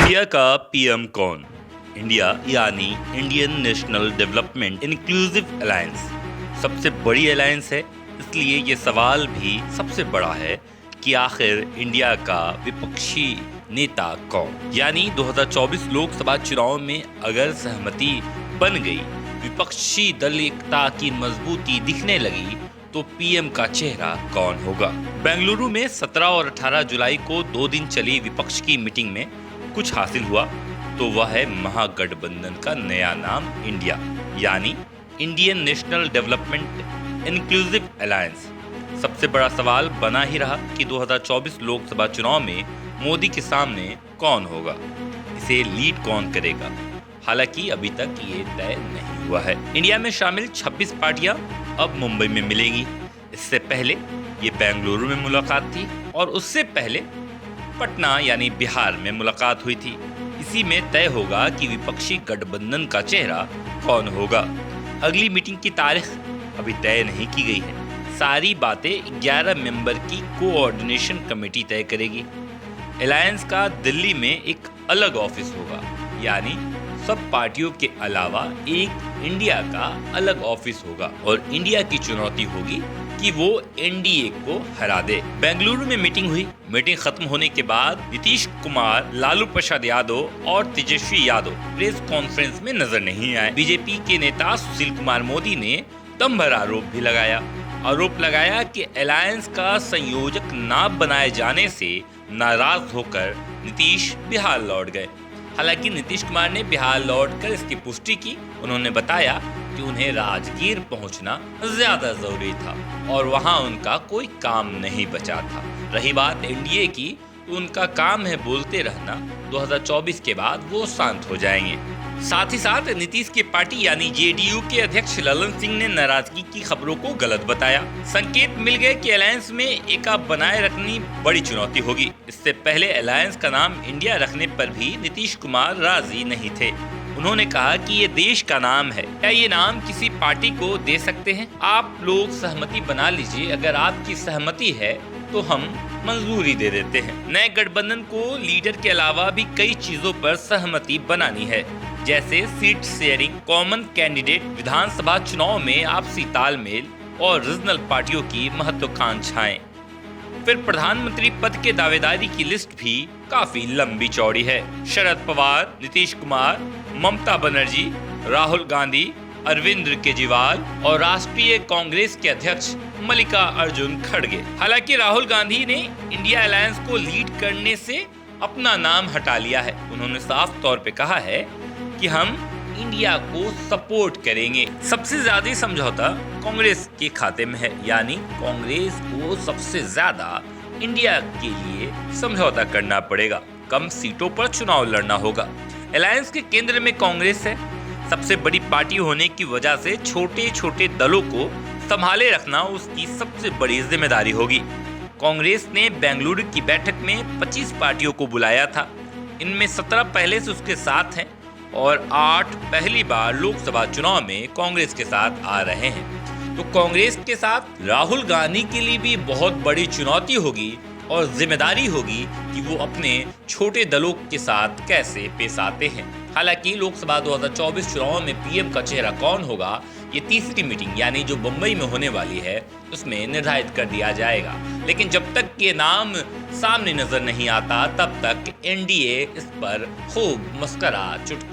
India का PM कौन? India यानी Indian national development inclusive alliance सबसे बड़ी अलायंस है, इसलिए ये सवाल भी सबसे बड़ा है कि आखिर इंडिया का विपक्षी नेता कौन? यानी 2024 लोकसभा चुनाव में अगर सहमति बन गई, विपक्षी दल एकता की मजबूती दिखने लगी, तो पीएम का चेहरा कौन होगा? बेंगलुरु में 17 और 18 जुलाई को 2 दिन चली विपक्ष की मीटिंग में कुछ हासिल हुआ तो वह है महागठबंधन का नया नाम इंडिया यानी Indian national development inclusive alliance. सबसे बड़ा सवाल बना ही रहा कि 2024 लोकसभा चुनाव में मोदी के सामने कौन होगा, इसे लीड कौन करेगा। हालांकि अभी तक ये तय नहीं हुआ है। इंडिया में शामिल 26 पार्टियां अब मुंबई में मिलेंगी। इससे पहले ये बेंगलुरु में मुलाकात थी और उससे पहले पटना यानी बिहार में मुलाकात हुई थी। इसी में तय होगा कि विपक्षी गठबंधन का चेहरा कौन होगा। अगली मीटिंग की तारीख अभी तय नहीं की गई है। सारी बातें 11 मेंबर की कोऑर्डिनेशन कमेटी तय करेगी। अलायंस का दिल्ली में एक अलग ऑफिस होगा, यानी सब पार्टियों के अलावा एक इंडिया का अलग ऑफिस होगा और इंडिया की चुनौती होगी कि वो एनडीए को हरा दे। बेंगलुरु में मीटिंग हुई। मीटिंग खत्म होने के बाद नीतीश कुमार, लालू प्रसाद यादव और तेजस्वी यादव प्रेस कॉन्फ्रेंस में नजर नहीं आए। बीजेपी के नेता सुशील कुमार मोदी ने दम भर आरोप भी लगाया। आरोप लगाया कि अलायंस का संयोजक ना बनाए जाने से नाराज होकर नीतीश बिहार लौट गए। हालांकि नीतीश कुमार ने बिहार लौटकर इसकी पुष्टि की। उन्होंने बताया कि उन्हें राजगीर पहुंचना ज्यादा जरूरी था और वहां उनका कोई काम नहीं बचा था। रही बात एनडीए की, तो उनका काम है बोलते रहना। 2024 के बाद वो शांत हो जाएंगे। साथ ही साथ नीतीश की पार्टी यानी जेडीयू के अध्यक्ष ललन सिंह ने नाराजगी की खबरों को गलत बताया। संकेत मिल गए कि अलायंस में एका बनाए रखनी बड़ी चुनौती होगी। इससे पहले अलायंस का नाम इंडिया रखने पर भी नीतीश कुमार राजी नहीं थे। उन्होंने कहा कि ये देश का नाम है, क्या ये नाम किसी पार्टी को दे सकते हैं? आप लोग सहमति बना लीजिए, अगर आपकी सहमति है तो हम मंजूरी दे देते हैं। नए गठबंधन को लीडर के अलावा भी कई चीजों पर सहमति बनानी है, जैसे सीट शेयरिंग, कॉमन कैंडिडेट, विधानसभा चुनाव में आपसी तालमेल और रीजनल पार्टियों की महत्वाकांक्षाएं। फिर प्रधानमंत्री पद के दावेदारी की लिस्ट भी काफी लंबी चौड़ी है। शरद पवार, नीतीश कुमार, ममता बनर्जी, राहुल गांधी, अरविंद केजरीवाल और राष्ट्रीय कांग्रेस के अध्यक्ष मल्लिकार्जुन खड़गे। हालांकि राहुल गांधी ने इंडिया अलायंस को लीड करने से अपना नाम हटा लिया है। उन्होंने साफ तौर पे कहा है कि हम इंडिया को सपोर्ट करेंगे। सबसे ज्यादा समझौता कांग्रेस के खाते में है, यानी कांग्रेस को सबसे ज्यादा इंडिया के लिए समझौता करना पड़ेगा। कम सीटों पर चुनाव लड़ना होगा। अलायंस के केंद्र में कांग्रेस है। सबसे बड़ी पार्टी होने की वजह से छोटे छोटे दलों को संभाले रखना उसकी सबसे बड़ी जिम्मेदारी होगी। कांग्रेस ने बेंगलुरु की बैठक में 25 पार्टियों को बुलाया था। इनमें 17 पहले से उसके साथ हैं और 8 पहली बार लोकसभा चुनाव में कांग्रेस के साथ आ रहे हैं। तो कांग्रेस के साथ राहुल गांधी के लिए भी बहुत बड़ी चुनौती होगी और जिम्मेदारी होगी कि वो अपने छोटे दलों के साथ कैसे पेश आते हैं। हालांकि लोकसभा 2024 चुनाव में पीएम का चेहरा कौन होगा, ये तीसरी मीटिंग यानी जो मुंबई में होने वाली है उसमें निर्धारित कर दिया जाएगा। लेकिन जब तक ये नाम सामने नजर नहीं आता, तब तक एनडीए इस पर खूब मुस्कुरा चुटकी